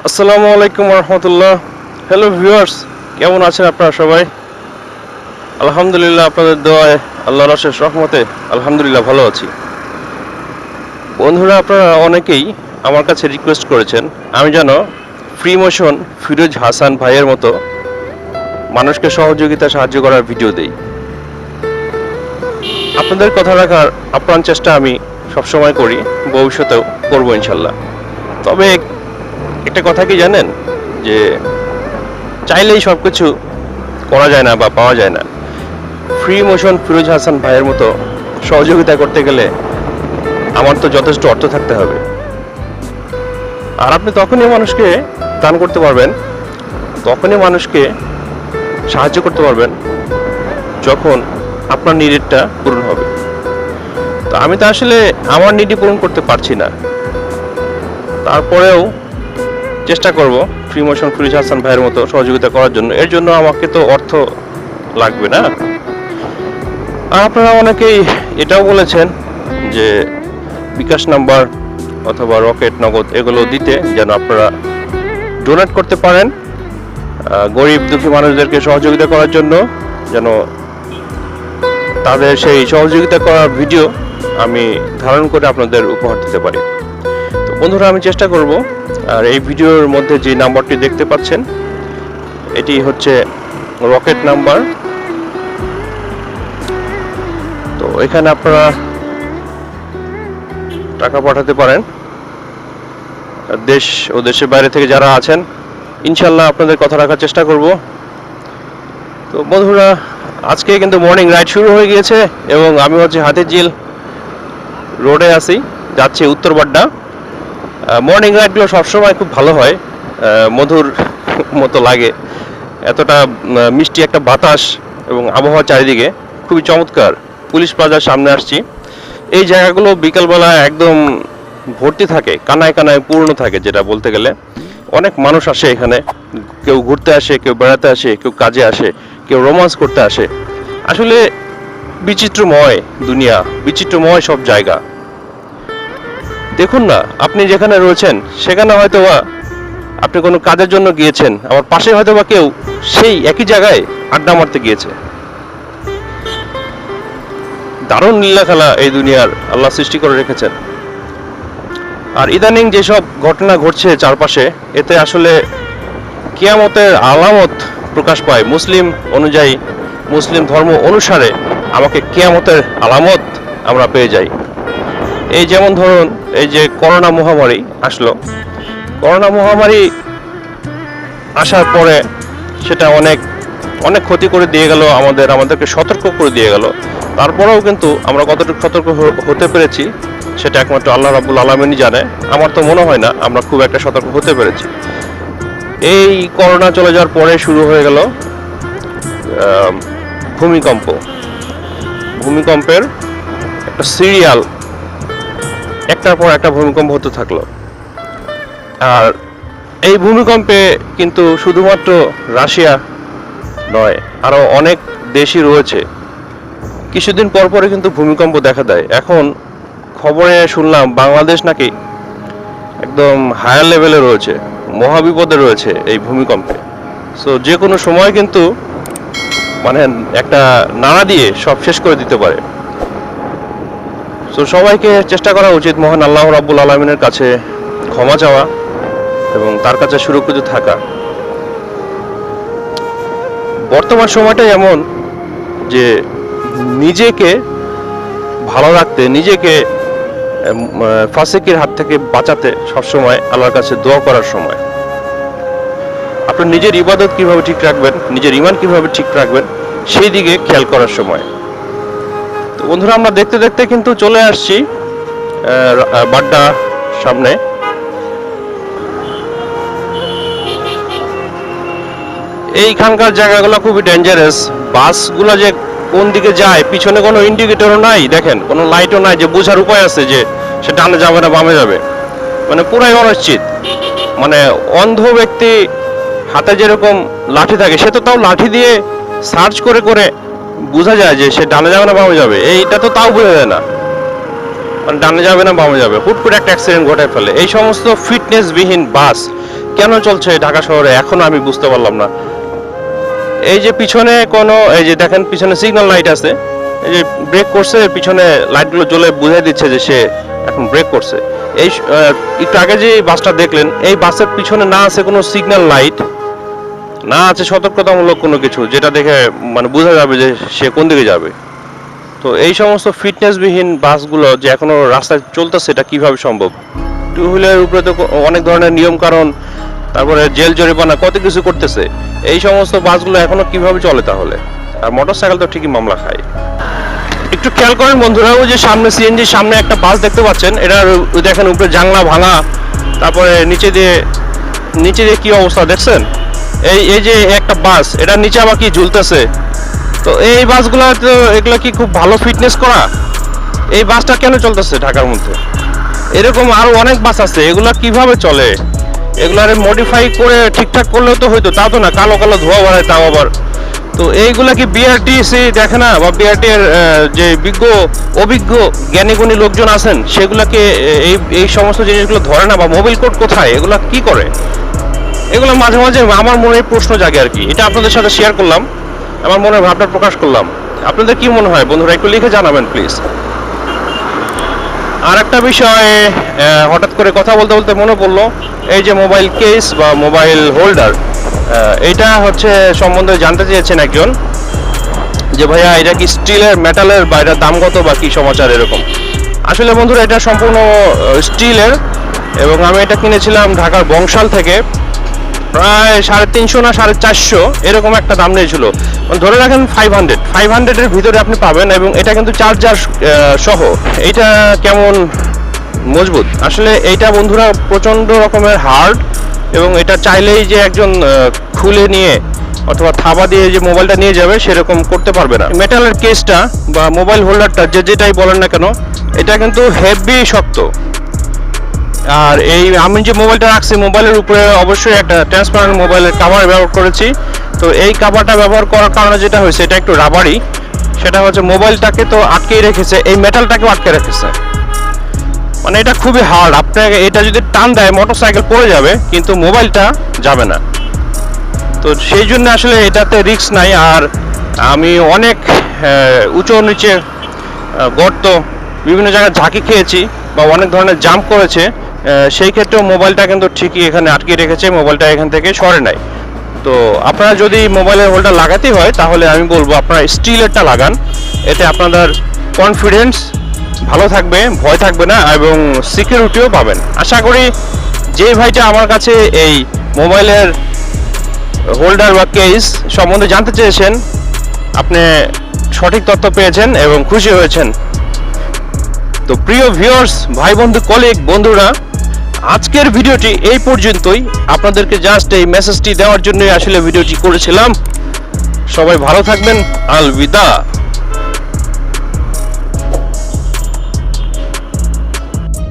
আসসালামু আলাইকুম রহমতুল্লাহ। Hello viewers, কেমন আছেন আপনারা সবাই? আলহামদুলিল্লাহ, আপনাদের দোয়ায় আল্লাহর অশেষ রহমতে আলহামদুলিল্লাহ ভালো আছি। বন্ধুরা, আপনারা অনেকেই আমার কাছে রিকোয়েস্ট করেছেন আমি যেন ফ্রিমোশন ফিরোজ হাসান ভাইয়ের মতো মানুষকে সহযোগিতা সাহায্য করার ভিডিও দেই। আপনাদের কথা রাখার আপ্রাণ চেষ্টা আমি সবসময় করি, ভবিষ্যতেও করবো ইনশাল্লাহ। তবে একটা কথা কি জানেন, যে চাইলেই সব কিছু করা যায় না বা পাওয়া যায় না। ফ্রি মোশন ফিরোজ হাসান ভাইয়ের মতো সহযোগিতা করতে গেলে আমার তো যথেষ্ট অর্থ থাকতে হবে। আর আপনি তখনই মানুষকে দান করতে পারবেন, তখনই মানুষকে সাহায্য করতে পারবেন যখন আপনার নিডটা পূরণ হবে। তো আমি তো আসলে আমার নিডই পূরণ করতে পারছি না, তারপরেও চেষ্টা করব ফ্রি মোশন ফিরোজ হাসান ভাইয়ের মতো সহযোগিতা করার জন্য। এর জন্য আমাকে তো অর্থ লাগবে না। আর আপনারা অনেকেই এটাও বলেছেন যে বিকাশ নাম্বার অথবা রকেট নগদ এগুলো দিতে, যেন আপনারা ডোনেট করতে পারেন গরিব দুঃখী মানুষদেরকে সহযোগিতা করার জন্য, যেন তাদের সেই সহযোগিতা করার ভিডিও আমি ধারণ করে আপনাদের উপহার দিতে পারি। তো বন্ধুরা, আমি চেষ্টা করব। আর এই ভিডিওর মধ্যে যে নাম্বারটি দেখতে পাচ্ছেন, এটি হচ্ছে রকেট নাম্বার। তো এখানে আপনারা টাকা পাঠাতে পারেন। দেশ ও দেশের বাইরে থেকে যারা আছেন, ইনশাল্লাহ আপনাদের কথা রাখার চেষ্টা করব। তো বন্ধুরা, আজকে কিন্তু মর্নিং রাইড শুরু হয়ে গিয়েছে এবং আমি হচ্ছে হাতিঝিল রোডে আছি, যাচ্ছি উত্তর বাড্ডা। মর্নিং রাইডগুলো সবসময় খুব ভালো হয়, মধুর মতো লাগে। এতটা মিষ্টি একটা বাতাস এবং আবহাওয়া চারিদিকে খুবই চমৎকার। পুলিশ প্লাজার সামনে আসছি। এই জায়গাগুলো বিকালবেলা একদম ভর্তি থাকে, কানায় কানায় পূর্ণ থাকে, যেটা বলতে গেলে অনেক মানুষ আসে এখানে। কেউ ঘুরতে আসে, কেউ বেড়াতে আসে, কেউ কাজে আসে, কেউ রোমান্স করতে আসে। আসলে বিচিত্রময় দুনিয়া, বিচিত্রময় সব জায়গা। দেখুন না, আপনি যেখানে রয়েছেন সেখানে হয়তো বা আপনি কোনো কাজের জন্য গিয়েছেন, আবার পাশে হয়তো বা কেউ সেই একই জায়গায় আড্ডা মারতে গিয়েছে। দারুণ লীলা খেলা এই দুনিয়ার আল্লাহ সৃষ্টি করে রেখেছেন। আর ইদানিং যেসব ঘটনা ঘটছে চারপাশে, এতে আসলে কিয়ামতের আলামত প্রকাশ পায়। মুসলিম অনুযায়ী, মুসলিম ধর্ম অনুসারে আমাকে কিয়ামতের আলামত আমরা পেয়ে যাই। এই যেমন ধরুন, এই যে করোনা মহামারী আসলো, করোনা মহামারী আসার পরে সেটা অনেক অনেক ক্ষতি করে দিয়ে গেল, আমাদেরকে সতর্ক করে দিয়ে গেল। তারপরেও কিন্তু আমরা কতটুকু সতর্ক হতে পেরেছি সেটা একমাত্র আল্লাহ রাব্বুল আলামিনই জানে। আমার তো মনে হয় না আমরা খুব একটা সতর্ক হতে পেরেছি। এই করোনা চলে যাওয়ার পরে শুরু হয়ে গেল ভূমিকম্প। ভূমিকম্পের একটা সিরিয়াল, একটার পর একটা ভূমিকম্প হতে থাকলো। আর এই ভূমিকম্পে কিন্তু শুধুমাত্র রাশিয়া নয়, আরো অনেক দেশই রয়েছে। কিছুদিন পর পরে কিন্তু ভূমিকম্প দেখা দেয়। এখন খবরে শুনলাম বাংলাদেশ নাকি একদম হায়ার লেভেলে রয়েছে, মহাবিপদে রয়েছে এই ভূমিকম্পে। সো যে কোনো সময় কিন্তু মানে একটা নাড়া দিয়ে সব শেষ করে দিতে পারে। সো সবাইকে চেষ্টা করা উচিত মহান আল্লাহ রাব্বুল আলামিনের কাছে ক্ষমা চাওয়া এবং তার কাছে সুরক্ষিত থাকা। বর্তমান সময়টাই এমন যে নিজেকে ভালো রাখতে, নিজেকে ফাসিকের হাত থেকে বাঁচাতে সবসময় আল্লাহর কাছে দোয়া করার সময়। আপনার নিজের ইবাদত কিভাবে ঠিক রাখবেন, নিজের ঈমান কিভাবে ঠিক রাখবেন, সেই দিকে খেয়াল করার সময়। তো বন্ধুরা, আমরা দেখতে দেখতে কিন্তু চলে আসছি বাড্ডা সামনে। এইখানকার জায়গাগুলো খুবই ডেঞ্জারাস। বাসগুলো যে কোন দিকে যায়, পিছনে কোনো ইন্ডিকেটরও নাই, দেখেন কোনো লাইটও নাই যে বোঝার উপায় আছে যে সে ডানে যাবে না বামে যাবে। মানে পুরাই অনিশ্চিত। মানে অন্ধ ব্যক্তি হাতে যেরকম লাঠি থাকে, সে তো তাও লাঠি দিয়ে সার্চ করে করে বোঝা যায় যে সে ডানে যাবে না বামে যাবে। এইটা তো তাও বোঝা যায় না, মানে ডানে যাবে না বামে যাবে, হুট করে একটা অ্যাক্সিডেন্ট ঘটে ফেলে। এই সমস্ত ফিটনেসবিহীন বাস কেন চলছে ঢাকা শহরে এখনো আমি বুঝতে পারলাম না। এই যে পিছনে কোনো এই যে দেখেন পিছনে সিগন্যাল লাইট আছে, এই যে ব্রেক করছে, পিছনে লাইটগুলো জ্বলে বুঝাই দিচ্ছে যে সে এখন ব্রেক করছে। এই একটু আগে যে বাসটা দেখলেন, এই বাসের পিছনে না আছে কোনো সিগন্যাল লাইট, না আছে সতর্কতামূলক কোনো কিছু যেটা দেখে মানে বোঝা যাবে যে সে কোন দিকে যাবে। তো এই সমস্ত ফিটনেসবিহীন বাসগুলো যে এখনো রাস্তায় চলতেছে, এটা কিভাবে সম্ভব? টু হুইলারের উপরে তো অনেক ধরনের নিয়ম কারণ, তারপরে জেল জরিমানা কত কিছু করতেছে। এই সমস্ত বাসগুলো এখনো কিভাবে চলে তাহলে? আর মোটরসাইকেল তো ঠিকই মামলা খায়। একটু খেয়াল করেন বন্ধুরা, ওই যে সামনে সিএনজির সামনে একটা বাস দেখতে পাচ্ছেন, এটা দেখেন উপরে জানলা ভাঙা, তারপরে নিচে দিয়ে কি অবস্থা দেখছেন? এই যে একটা বাস, এটার নিচে আবার কি ঝুলতেছে। তো এই বাসগুলো তো এগুলো কি খুব ভালো ফিটনেস করা? এই বাসটা কেন চলতেছে ঢাকার মধ্যে? এরকম আরো অনেক বাস আছে, এগুলা কিভাবে চলে? এগুলার মডিফাই করে ঠিকঠাক করলেও তো হইতো, তা তো না, কালো কালো ধোয়া বাড়ায় তাও আবার। তো এইগুলা কি বিআরটিসি দেখে না, বা বিআরটি এর যে অভিজ্ঞ জ্ঞানীগুণী লোকজন আছেন সেগুলাকে এই সমস্ত জিনিসগুলো ধরে না? বা মোবাইল কোড কোথায়, এগুলা কি করে? এগুলো মাঝে মাঝে আমার মনে প্রশ্ন জাগে আর কি। এটা আপনাদের সাথে শেয়ার করলাম, আমার মনের ভাবটা প্রকাশ করলাম। আপনাদের কি মনে হয় বন্ধুরা, একটু লিখে জানাবেন প্লিজ। আর একটা বিষয় হঠাৎ করে কথা বলতে বলতে মনে পড়লো, এই যে মোবাইল কেস বা মোবাইল হোল্ডার, এইটা হচ্ছে সম্বন্ধে জানতে চেয়েছেন একজন, যে ভাইয়া এটা কি স্টিলের, মেটালের, বা এটার দাম কত বা কি সমাচার এরকম। আসলে বন্ধুরা এটা সম্পূর্ণ স্টিলের, এবং আমি এটা কিনেছিলাম ঢাকার বংশাল থেকে, প্রায় 350 না 450 এরকম একটা দাম নিয়েছিল। ধরে রাখেন 500-এর ভিতরে আপনি পাবেন, এবং এটা কিন্তু চার্জার সহ। এটা কেমন মজবুত আসলে, এইটা বন্ধুরা প্রচন্ড রকমের হার্ড, এবং এটা চাইলেই যে একজন খুলে নিয়ে অথবা থাবা দিয়ে যে মোবাইলটা নিয়ে যাবে সেরকম করতে পারবে না। মেটালের কেসটা বা মোবাইল হোল্ডারটা যেটাই বলেন না কেন, এটা কিন্তু হেভি শক্ত। আর এই আমি যে মোবাইলটা রাখছি, মোবাইলের উপরে অবশ্যই একটা ট্রান্সপারেন্ট মোবাইলের কভার ব্যবহার করেছি। তো এই কভারটা ব্যবহার করার কারণে যেটা হয়েছে, এটা একটু রাবারি, সেটা হচ্ছে মোবাইলটাকে তো আটকেই রেখেছে, এই মেটালটাকেও আটকে রেখেছে। মানে এটা খুবই হার্ড, আপনাকে এটা যদি টান দেয় মোটরসাইকেল পড়ে যাবে, কিন্তু মোবাইলটা যাবে না। তো সেই জন্য আসলে এটাতে রিস্ক নাই। আর আমি অনেক উঁচু নিচে গর্ত, বিভিন্ন জায়গায় ঝাঁকি খেয়েছি, বা অনেক ধরনের জাম্প করেছে, সেই ক্ষেত্রেও মোবাইলটা কিন্তু ঠিকই এখানে আটকে রেখেছে, মোবাইলটা এখান থেকে সরে নাই। তো আপনারা যদি মোবাইলের হোল্ডার লাগাতে হয়, তাহলে আমি বলবো আপনারা স্টিলেরটা লাগান, এতে আপনাদের কনফিডেন্স ভালো থাকবে, ভয় থাকবে না, এবং সিকিউরিটিও পাবেন। আশা করি যে ভাইটা আমার কাছে এই মোবাইলের হোল্ডার বা কেস সম্বন্ধে জানতে চেয়েছেন, আপনি সঠিক তথ্য পেয়েছেন এবং খুশি হয়েছেন। তো প্রিয় ভিউয়ার্স, ভাই বন্ধু, কলিগ, বন্ধুরা, আজকের ভিডিওটি এই পর্যন্তই। আপনাদেরকে জাস্ট এই মেসেজটি দেওয়ার জন্যই আসলে ভিডিওটি করেছিলাম। সবাই ভালো থাকবেন, আলবিদা।